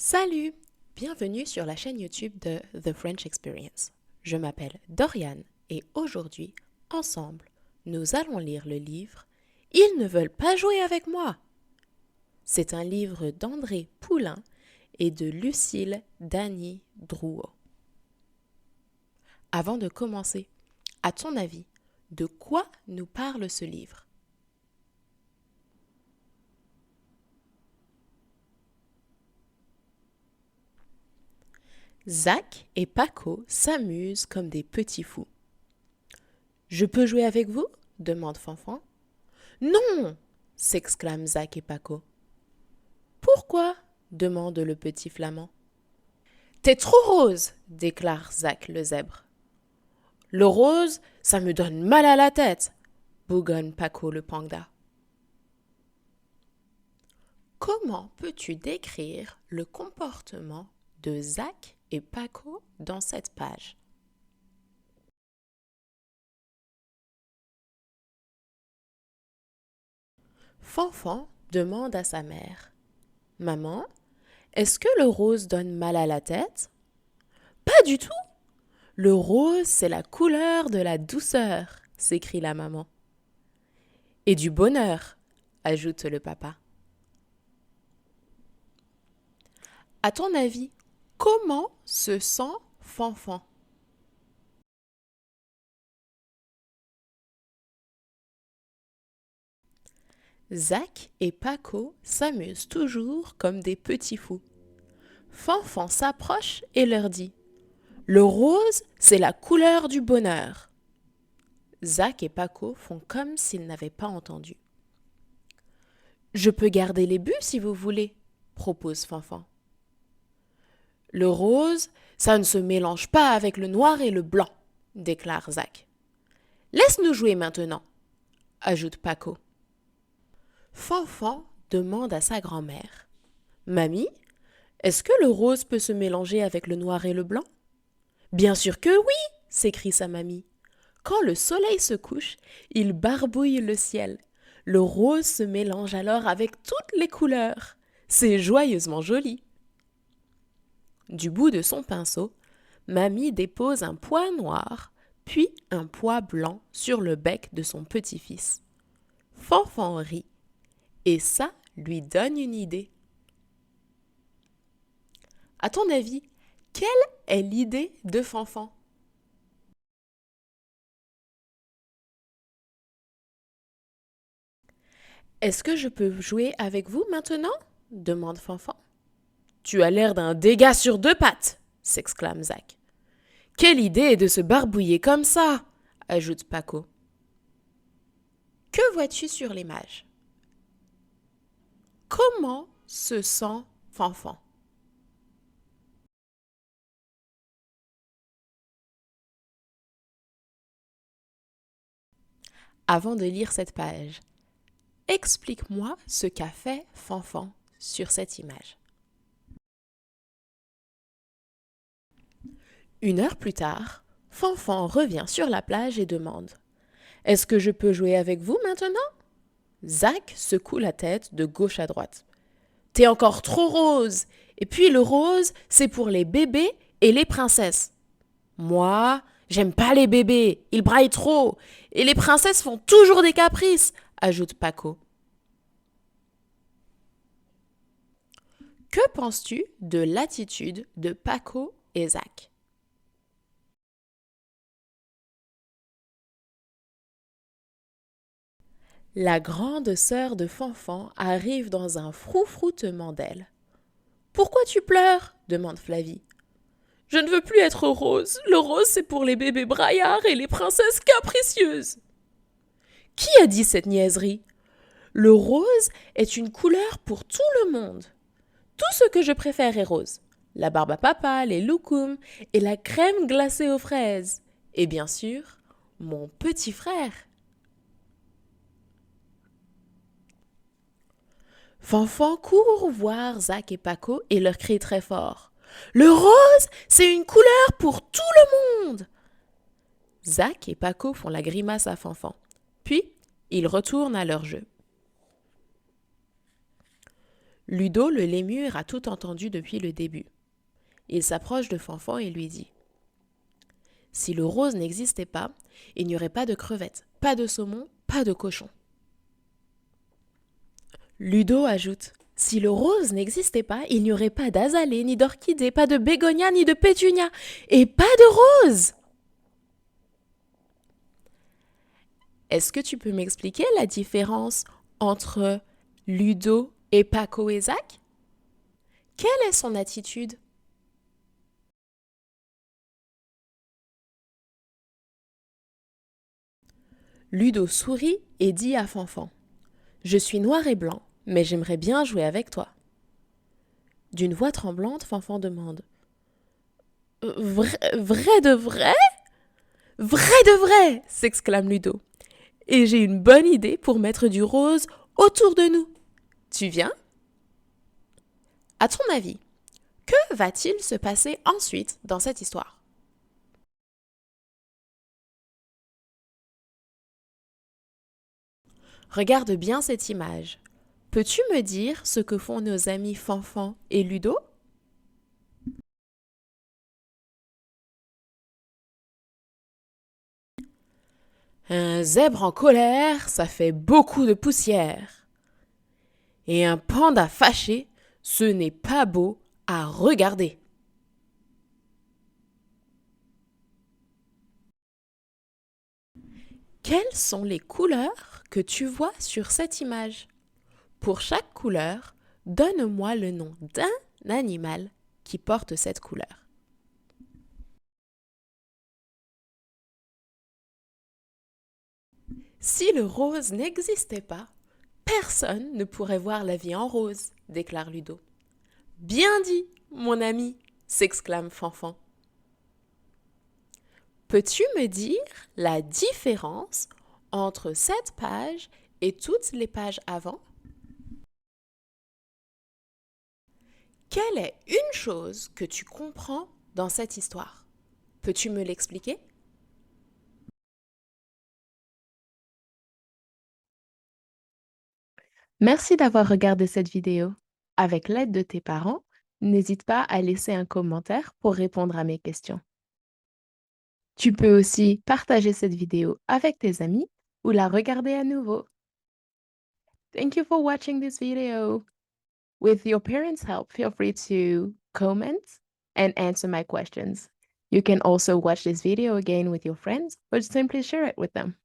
Salut! Bienvenue sur la chaîne YouTube de The French Experience. Je m'appelle Doriane et aujourd'hui, ensemble, nous allons lire le livre « Ils ne veulent pas jouer avec moi ». C'est un livre d'André Poulain et de Lucille Dany Drouot. Avant de commencer, à ton avis, de quoi nous parle ce livre? Zach et Paco s'amusent comme des petits fous. « Je peux jouer avec vous ?» demande Fanfan. « Non !» s'exclament Zach et Paco. « Pourquoi ?» demande le petit flamand. « T'es trop rose !» déclare Zach le zèbre. « Le rose, ça me donne mal à la tête !» bougonne Paco le panda. Comment peux-tu décrire le comportement de Zach et Paco dans cette page? Fanfan demande à sa mère: « Maman, est-ce que le rose donne mal à la tête ?»« Pas du tout! Le rose, c'est la couleur de la douceur, » s'écrie la maman. « Et du bonheur, » ajoute le papa. À ton avis, comment se sent Fanfan? Zach et Paco s'amusent toujours comme des petits fous. Fanfan s'approche et leur dit: « Le rose, c'est la couleur du bonheur. » Zach et Paco font comme s'ils n'avaient pas entendu. « Je peux garder les bulles si vous voulez, » propose Fanfan. « Le rose, ça ne se mélange pas avec le noir et le blanc, » déclare Zach. « Laisse-nous jouer maintenant, » ajoute Paco. Fanfan demande à sa grand-mère: « Mamie, est-ce que le rose peut se mélanger avec le noir et le blanc ?»« Bien sûr que oui !» s'écrie sa mamie. Quand le soleil se couche, il barbouille le ciel. Le rose se mélange alors avec toutes les couleurs. C'est joyeusement joli. Du bout de son pinceau, mamie dépose un pois noir, puis un pois blanc sur le bec de son petit-fils. Fanfan rit, et ça lui donne une idée. À ton avis, quelle est l'idée de Fanfan? « Est-ce que je peux jouer avec vous maintenant ?» demande Fanfan. « Tu as l'air d'un dégât sur deux pattes !» s'exclame Zach. « Quelle idée de se barbouiller comme ça !» ajoute Paco. « Que vois-tu sur l'image? Comment se sent Fanfan? » Avant de lire cette page, explique-moi ce qu'a fait Fanfan sur cette image. Une heure plus tard, Fanfan revient sur la plage et demande: « Est-ce que je peux jouer avec vous maintenant ?» Zach secoue la tête de gauche à droite. « T'es encore trop rose, et puis le rose, c'est pour les bébés et les princesses. »« Moi, j'aime pas les bébés, ils braillent trop, et les princesses font toujours des caprices, » ajoute Paco. Que penses-tu de l'attitude de Paco et Zach? La grande sœur de Fanfan arrive dans un froufroutement d'ailes. « Pourquoi tu pleures ?» demande Flavie. « Je ne veux plus être rose. Le rose, c'est pour les bébés braillards et les princesses capricieuses. »« Qui a dit cette niaiserie ? Le rose est une couleur pour tout le monde. Tout ce que je préfère est rose. La barbe à papa, les loukoums et la crème glacée aux fraises. Et bien sûr, mon petit frère. » Fanfan court voir Zach et Paco et leur crie très fort: « Le rose, c'est une couleur pour tout le monde !» Zach et Paco font la grimace à Fanfan. Puis, ils retournent à leur jeu. Ludo le lémur a tout entendu depuis le début. Il s'approche de Fanfan et lui dit: Si le rose n'existait pas, il n'y aurait pas de crevettes, pas de saumon, pas de cochon. Ludo ajoute: Si le rose n'existait pas, il n'y aurait pas d'azalée, ni d'orchidée, pas de bégonia, ni de pétunia, et pas de rose. Est-ce que tu peux m'expliquer la différence entre Ludo et Paco et Zach? Quelle est son attitude? Ludo sourit et dit à Fanfan: Je suis noir et blanc, mais j'aimerais bien jouer avec toi. D'une voix tremblante, Fanfan demande: Vrai, vrai de vrai? Vrai de vrai! S'exclame Ludo. Et j'ai une bonne idée pour mettre du rose autour de nous. Tu viens? À ton avis, que va-t-il se passer ensuite dans cette histoire? Regarde bien cette image. Peux-tu me dire ce que font nos amis Fanfan et Ludo? Un zèbre en colère, ça fait beaucoup de poussière. Et un panda fâché, ce n'est pas beau à regarder. Quelles sont les couleurs que tu vois sur cette image? Pour chaque couleur, donne-moi le nom d'un animal qui porte cette couleur. Si le rose n'existait pas, personne ne pourrait voir la vie en rose, déclare Ludo. Bien dit, mon ami, s'exclame Fanfan. Peux-tu me dire la différence entre cette page et toutes les pages avant? Quelle est une chose que tu comprends dans cette histoire? Peux-tu me l'expliquer? Merci d'avoir regardé cette vidéo. Avec l'aide de tes parents, n'hésite pas à laisser un commentaire pour répondre à mes questions. Tu peux aussi partager cette vidéo avec tes amis ou la regarder à nouveau. Thank you for watching this video. With your parents' help, feel free to comment and answer my questions. You can also watch this video again with your friends or simply share it with them.